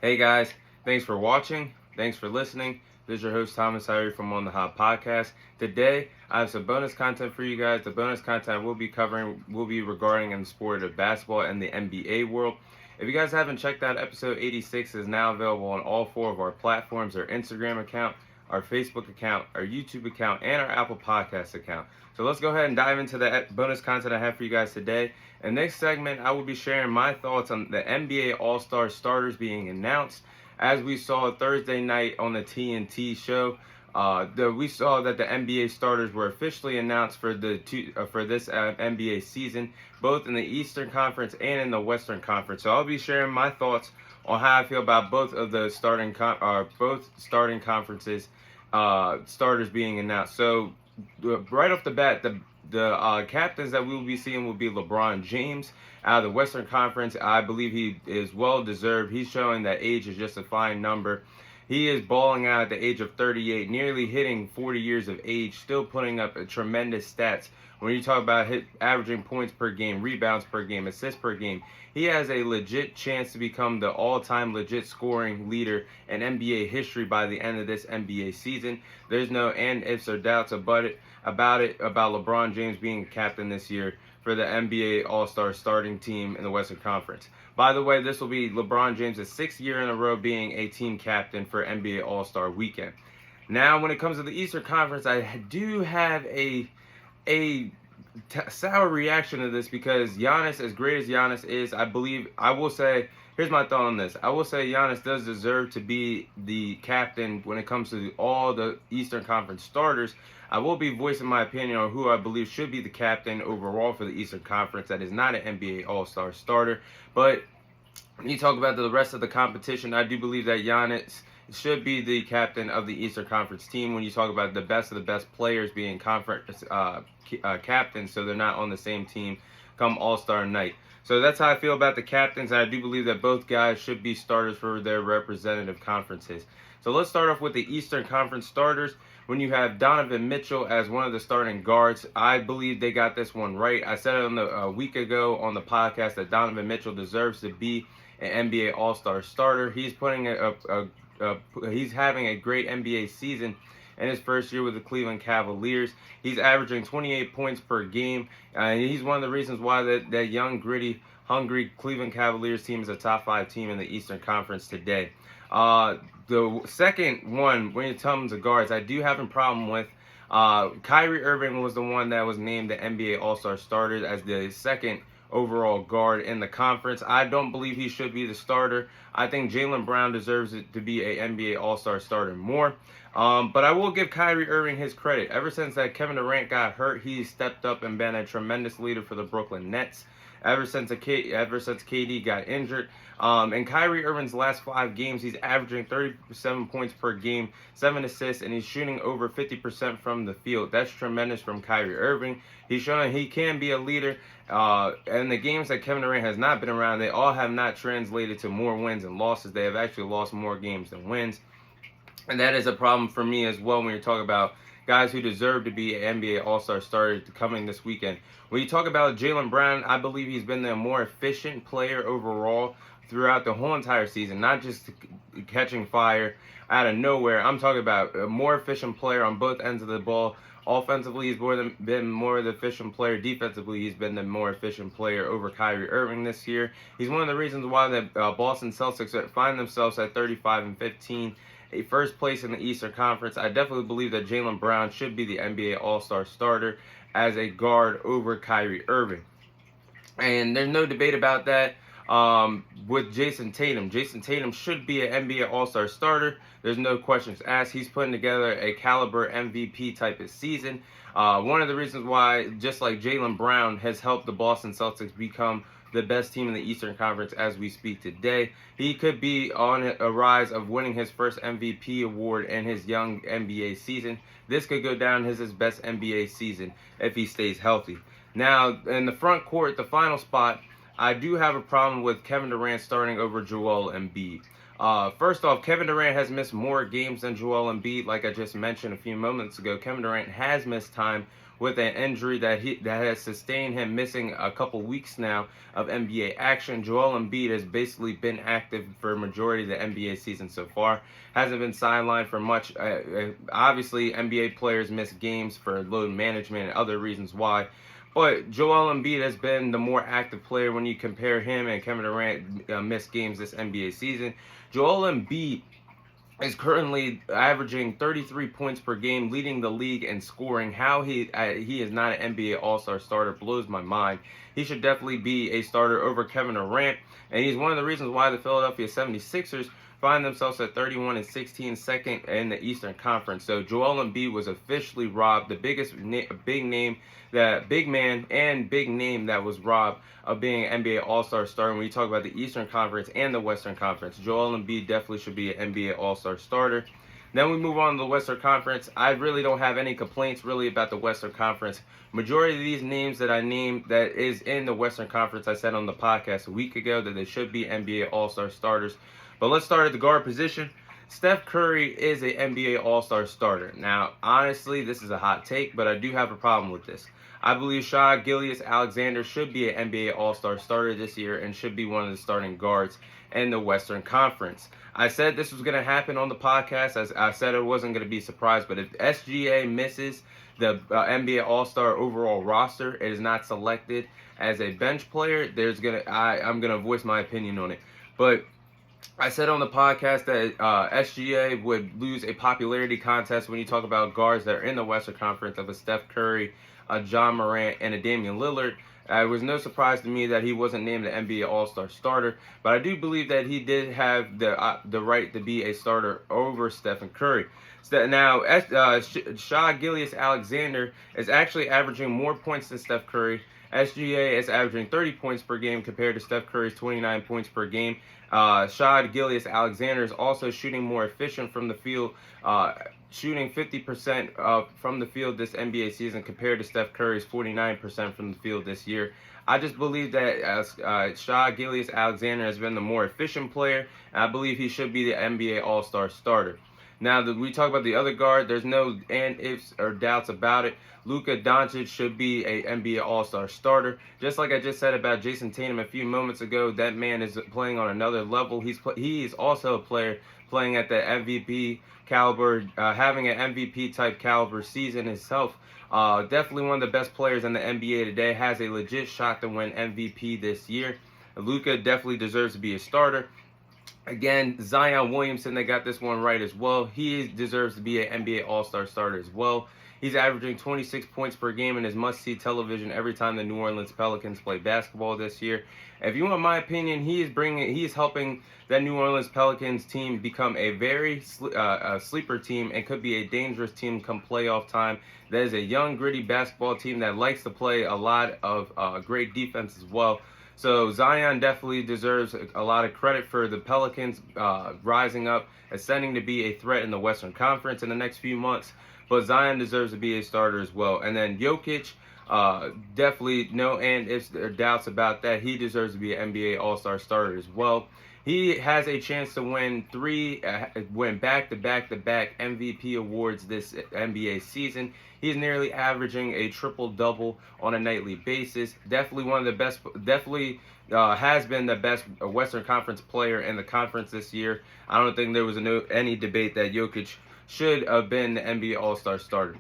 Hey guys, thanks for watching. Thanks for listening. This is your host Thomas Irie from On the Hot Podcast. Today I have some bonus content for you guys. The bonus content we'll be covering will be regarding in the sport of basketball and the NBA world. If you guys haven't checked out episode 86, is now available on all four of our platforms: our Instagram account, our Facebook account, our YouTube account, and our Apple Podcast account. So let's go ahead and dive into the bonus content I have for you guys today. In the next segment, I will be sharing my thoughts on the NBA All-Star starters being announced. As we saw Thursday night on the TNT show, we saw that the NBA starters were officially announced for this NBA season, both in the Eastern Conference and in the Western Conference. So I'll be sharing my thoughts on how I feel about both of the starting conferences starters being announced. So right off the bat, the captains that we will be seeing will be LeBron James out of the Western Conference. I believe he is well deserved. He's showing that age is just a fine number. He is balling out at the age of 38, nearly hitting 40 years of age, still putting up a tremendous stats. When you talk about averaging points per game, rebounds per game, assists per game, he has a legit chance to become the all-time legit scoring leader in NBA history by the end of this NBA season. There's no and ifs or doubts about LeBron James being captain this year for the NBA All-Star starting team in the Western Conference. By the way, this will be LeBron James' sixth year in a row being a team captain for NBA All-Star Weekend. Now, when it comes to the Eastern Conference, I do have a sour reaction to this because Giannis, as great as Giannis is, here's my thought on this. I will say Giannis does deserve to be the captain when it comes to all the Eastern Conference starters. I will be voicing my opinion on who I believe should be the captain overall for the Eastern Conference that is not an NBA All-Star starter. But when you talk about the rest of the competition, I do believe that Giannis should be the captain of the Eastern Conference team when you talk about the best of the best players being conference captains, so they're not on the same team come All-Star night. So that's how I feel about the captains. I do believe that both guys should be starters for their respective conferences. So let's start off with the Eastern Conference starters. When you have Donovan Mitchell as one of the starting guards, I believe they got this one right. I said it a week ago on the podcast that Donovan Mitchell deserves to be an NBA All-Star starter. He's he's having a great NBA season in his first year with the Cleveland Cavaliers. He's averaging 28 points per game. He's one of the reasons why that young, gritty, hungry Cleveland Cavaliers team is a top 5 team in the Eastern Conference today. The second one, when it comes to guards, I do have a problem with. Kyrie Irving was the one that was named the NBA All-Star starter as the second overall guard in the conference. I don't believe he should be the starter. I think Jaylen Brown deserves it to be an NBA All-Star starter more. But I will give Kyrie Irving his credit. Ever since that Kevin Durant got hurt, he's stepped up and been a tremendous leader for the Brooklyn Nets. Ever since KD got injured. In Kyrie Irving's last 5 games, he's averaging 37 points per game, 7 assists, and he's shooting over 50% from the field. That's tremendous from Kyrie Irving. He's showing he can be a leader. And the games that Kevin Durant has not been around, they all have not translated to more wins and losses. They have actually lost more games than wins. And that is a problem for me as well when you're talking about guys who deserve to be an NBA All-Star starter coming this weekend. When you talk about Jaylen Brown, I believe he's been the more efficient player overall throughout the whole entire season, not just catching fire out of nowhere. I'm talking about a more efficient player on both ends of the ball. Offensively, he's been more of the efficient player. Defensively, he's been the more efficient player over Kyrie Irving this year. He's one of the reasons why the Boston Celtics find themselves at 35-15. A first place in the Eastern Conference. I definitely believe that Jaylen Brown should be the NBA All-Star starter as a guard over Kyrie Irving. And there's no debate about that with Jason Tatum. Jason Tatum should be an NBA All-Star starter. There's no questions asked. He's putting together a caliber MVP type of season. One of the reasons why, just like Jaylen Brown has helped the Boston Celtics become the best team in the Eastern Conference as we speak today. He could be on a rise of winning his first MVP award in his young NBA season. This could go down as his best NBA season if he stays healthy. Now, in the front court, the final spot, I do have a problem with Kevin Durant starting over Joel Embiid. First off, Kevin Durant has missed more games than Joel Embiid. Like I just mentioned a few moments ago, Kevin Durant has missed time with an injury that has sustained him, missing a couple weeks now of NBA action. Joel Embiid has basically been active for a majority of the NBA season so far. Hasn't been sidelined for much. Obviously, NBA players miss games for load management and other reasons why. But Joel Embiid has been the more active player when you compare him and Kevin Durant missed games this NBA season. Joel Embiid is currently averaging 33 points per game, leading the league in scoring. How he is not an NBA All-Star starter blows my mind. He should definitely be a starter over Kevin Durant, and he's one of the reasons why the Philadelphia 76ers find themselves at 31-16, second in the Eastern Conference. So Joel Embiid was officially robbed, the biggest big name, that big man and big name that was robbed of being an NBA All-Star starter. When you talk about the Eastern Conference and the Western Conference, Joel Embiid definitely should be an NBA All-Star starter. Then we move on to the Western Conference. I really don't have any complaints really about the Western Conference. Majority of these names that I named that is in the Western Conference, I said on the podcast a week ago that they should be NBA All-Star starters. But let's start at the guard position. Steph Curry is an NBA All-Star starter. Now, honestly, this is a hot take, but I do have a problem with this. I believe Shai Gilgeous-Alexander should be an NBA All-Star starter this year and should be one of the starting guards in the Western Conference. I said this was going to happen on the podcast. As I said, it wasn't going to be a surprise, but if SGA misses the NBA All-Star overall roster, it is not selected as a bench player, I'm going to voice my opinion on it. But I said on the podcast that SGA would lose a popularity contest when you talk about guards that are in the Western Conference of a Steph Curry, a John Morant, and a Damian Lillard. It was no surprise to me that he wasn't named an NBA All-Star starter, but I do believe that he did have the right to be a starter over Stephen Curry. So now, Shai Gilgeous-Alexander is actually averaging more points than Steph Curry. SGA is averaging 30 points per game compared to Steph Curry's 29 points per game. Shai Gilgeous-Alexander is also shooting more efficient from the field, shooting 50% from the field this NBA season compared to Steph Curry's 49% from the field this year. I just believe that Shai Gilgeous-Alexander has been the more efficient player, and I believe he should be the NBA All-Star starter. Now that we talk about the other guard, there's no ifs or doubts about it. Luka Doncic should be a NBA All-Star starter. Just like I just said about Jason Tatum a few moments ago, that man is playing on another level. He is also a player playing at the MVP caliber, having an MVP type caliber season himself. Definitely one of the best players in the NBA today. Has a legit shot to win MVP this year. Luka definitely deserves to be a starter. Again, Zion Williamson, they got this one right as well. He deserves to be an NBA All-Star starter as well. He's averaging 26 points per game in his must-see television every time the New Orleans Pelicans play basketball this year. If you want my opinion, he is helping that New Orleans Pelicans team become a very sleeper team and could be a dangerous team come playoff time. That is a young, gritty basketball team that likes to play a lot of great defense as well. So Zion definitely deserves a lot of credit for the Pelicans rising up, ascending to be a threat in the Western Conference in the next few months. But Zion deserves to be a starter as well. And then Jokic, definitely no ifs or doubts about that. He deserves to be an NBA All-Star starter as well. He has a chance to win back-to-back MVP awards this NBA season. He's nearly averaging a triple-double on a nightly basis. Definitely one of the best. Definitely has been the best Western Conference player in the conference this year. I don't think there was any debate that Jokic should have been the NBA All-Star starter.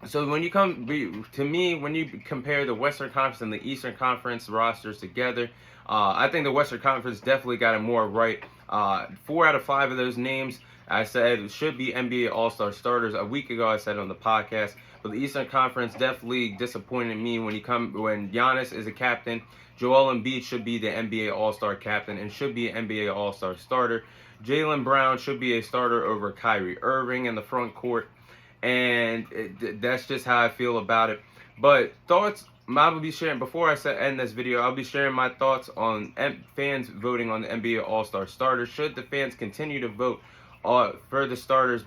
So when you when you compare the Western Conference and the Eastern Conference rosters together, I think the Western Conference definitely got it more right. 4 out of 5 of those names I said should be NBA All-Star starters. A week ago I said on the podcast, but the Eastern Conference definitely disappointed me when Giannis is a captain. Joel Embiid should be the NBA All-Star captain and should be an NBA All-Star starter. Jaylen Brown should be a starter over Kyrie Irving in the front court. And that's just how I feel about it. But thoughts, I will be sharing, before I end this video, I'll be sharing my thoughts on fans voting on the NBA All-Star starters. Should the fans continue to vote for the starters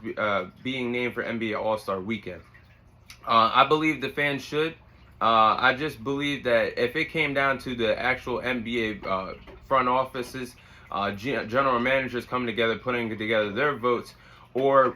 being named for NBA All-Star weekend? I believe the fans should. I just believe that if it came down to the actual NBA front offices, general managers coming together, putting together their votes, or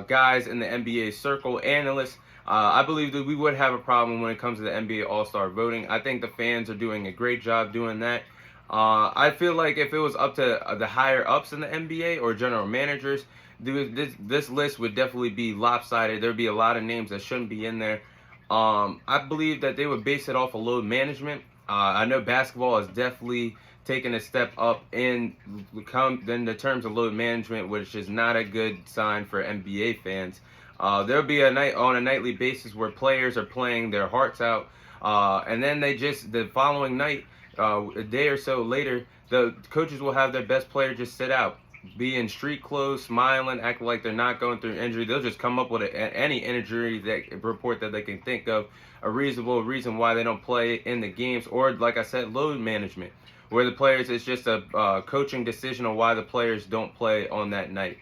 guys in the NBA circle, analysts, I believe that we would have a problem when it comes to the NBA All-Star voting. I think the fans are doing a great job doing that. I feel like if it was up to the higher ups in the NBA or general managers, this list would definitely be lopsided. There'd be a lot of names that shouldn't be in there. I believe that they would base it off of load management. I know basketball has definitely taken a step up in the terms of load management, which is not a good sign for NBA fans. There'll be a night on a nightly basis where players are playing their hearts out, and then the following night, a day or so later, the coaches will have their best player just sit out, be in street clothes, smiling, acting like they're not going through injury. They'll just come up with any injury that report that they can think of, a reasonable reason why they don't play in the games, or like I said, load management, where the players, it's just a coaching decision on why the players don't play on that night.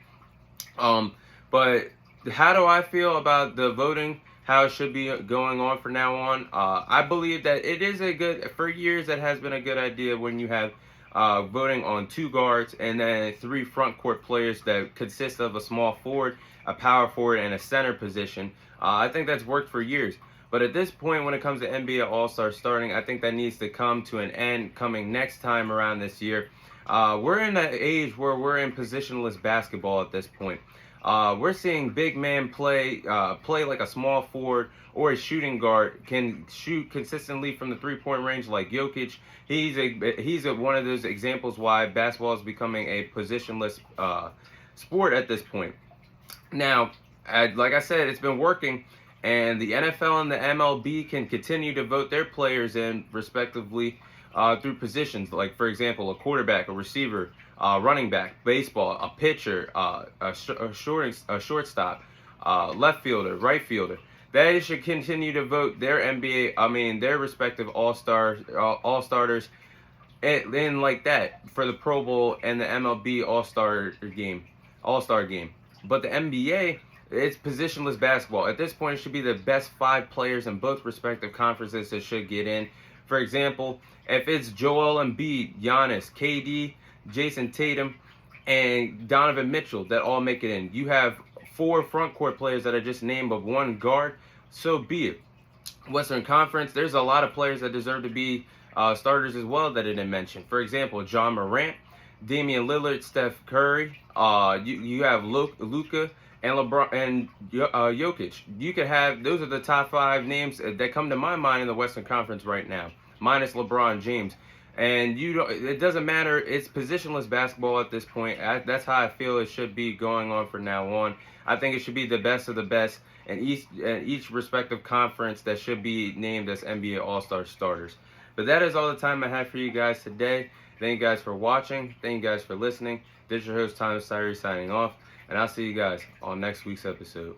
But how do I feel about the voting? How it should be going on from now on? I believe that it is for years that has been a good idea when you have voting on 2 guards and then 3 front court players that consist of a small forward, a power forward, and a center position. I think that's worked for years. But at this point, when it comes to NBA All-Star starting, I think that needs to come to an end coming next time around this year. We're in an age where we're in positionless basketball at this point. We're seeing big man play like a small forward or a shooting guard can shoot consistently from the 3-point range like Jokic. He's one of those examples why basketball is becoming a positionless sport at this point. Now, like I said, it's been working, and the NFL and the MLB can continue to vote their players in respectively through positions, like for example, a quarterback, a receiver, running back, baseball, a pitcher, a shortstop, left fielder, right fielder. They should continue to vote their their respective all starters in like that for the Pro Bowl and the MLB All-Star game. But the NBA, it's positionless basketball. At this point, it should be the best 5 players in both respective conferences that should get in. For example, if it's Joel Embiid, Giannis, KD, Jason Tatum, and Donovan Mitchell that all make it in, you have 4 front court players that I just named, but 1 guard, so be it. Western Conference, there's a lot of players that deserve to be starters as well that I didn't mention. For example, John Morant, Damian Lillard, Steph Curry. You have Luka and LeBron and Jokic. You could have, those are the top 5 names that come to my mind in the Western Conference right now, minus LeBron James. And it doesn't matter. It's positionless basketball at this point. That's how I feel it should be going on from now on. I think it should be the best of the best in each respective conference that should be named as NBA All-Star starters. But that is all the time I have for you guys today. Thank you guys for watching. Thank you guys for listening. This is your host, Thomas Tyree, signing off. And I'll see you guys on next week's episode.